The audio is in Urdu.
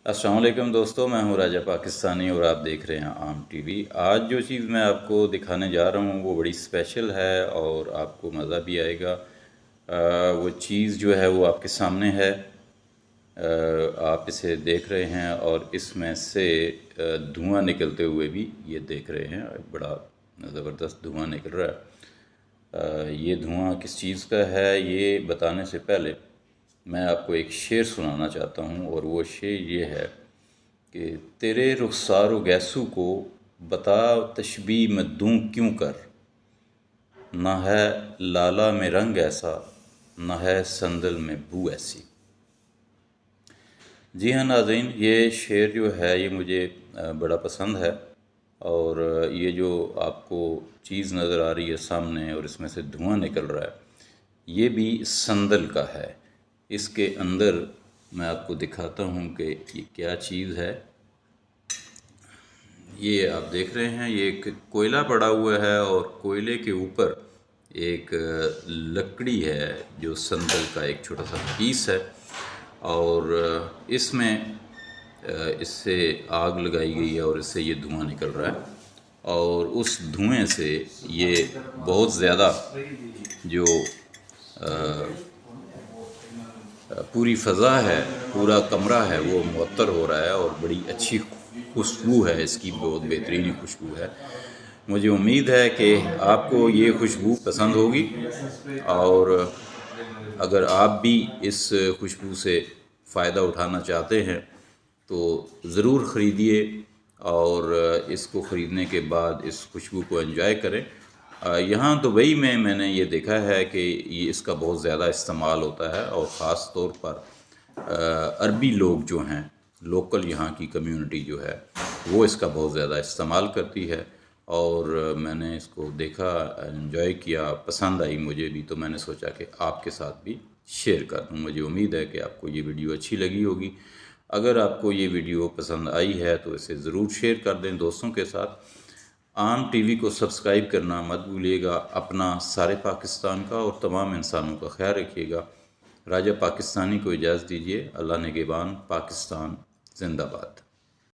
السلام علیکم دوستو، میں ہوں راجہ پاکستانی اور آپ دیکھ رہے ہیں عام ٹی وی۔ آج جو چیز میں آپ کو دکھانے جا رہا ہوں وہ بڑی اسپیشل ہے اور آپ کو مزہ بھی آئے گا۔ وہ چیز جو ہے وہ آپ کے سامنے ہے، آپ اسے دیکھ رہے ہیں اور اس میں سے دھواں نکلتے ہوئے بھی یہ دیکھ رہے ہیں۔ بڑا زبردست دھواں نکل رہا ہے۔ یہ دھواں کس چیز کا ہے یہ بتانے سے پہلے میں آپ کو ایک شعر سنانا چاہتا ہوں، اور وہ شعر یہ ہے کہ تیرے رخسار و گیسو کو بتا تشبیہ میں دوں کیوں کر، نہ ہے لالہ میں رنگ ایسا، نہ ہے سندل میں بو ایسی۔ جی ہاں ناظرین، یہ شعر جو ہے یہ مجھے بڑا پسند ہے، اور یہ جو آپ کو چیز نظر آ رہی ہے سامنے اور اس میں سے دھواں نکل رہا ہے، یہ بھی سندل کا ہے۔ اس کے اندر میں آپ کو دکھاتا ہوں کہ یہ کیا چیز ہے۔ یہ آپ دیکھ رہے ہیں، یہ ایک کوئلہ پڑا ہوا ہے، اور کوئلے کے اوپر ایک لکڑی ہے جو سندل کا ایک چھوٹا سا پیس ہے، اور اس میں اس سے آگ لگائی گئی ہے اور اس سے یہ دھواں نکل رہا ہے، اور اس دھوئیں سے یہ بہت زیادہ جو پوری فضا ہے، پورا کمرہ ہے، وہ معطر ہو رہا ہے، اور بڑی اچھی خوشبو ہے، اس کی بہت بہترین خوشبو ہے۔ مجھے امید ہے کہ آپ کو یہ خوشبو پسند ہوگی، اور اگر آپ بھی اس خوشبو سے فائدہ اٹھانا چاہتے ہیں تو ضرور خریدیے، اور اس کو خریدنے کے بعد اس خوشبو کو انجوائے کریں۔ یہاں دبئی میں نے یہ دیکھا ہے کہ یہ اس کا بہت زیادہ استعمال ہوتا ہے، اور خاص طور پر عربی لوگ جو ہیں، لوکل یہاں کی کمیونٹی جو ہے وہ اس کا بہت زیادہ استعمال کرتی ہے، اور میں نے اس کو دیکھا، انجوائے کیا، پسند آئی مجھے بھی، تو میں نے سوچا کہ آپ کے ساتھ بھی شیئر کر دوں۔ مجھے امید ہے کہ آپ کو یہ ویڈیو اچھی لگی ہوگی۔ اگر آپ کو یہ ویڈیو پسند آئی ہے تو اسے ضرور شیئر کر دیں دوستوں کے ساتھ۔ عام ٹی وی کو سبسکرائب کرنا مت بھولیے گا۔ اپنا سارے پاکستان کا اور تمام انسانوں کا خیال رکھیے گا۔ راجہ پاکستانی کو اجازت دیجیے۔ اللہ نگہبان۔ پاکستان زندہ باد۔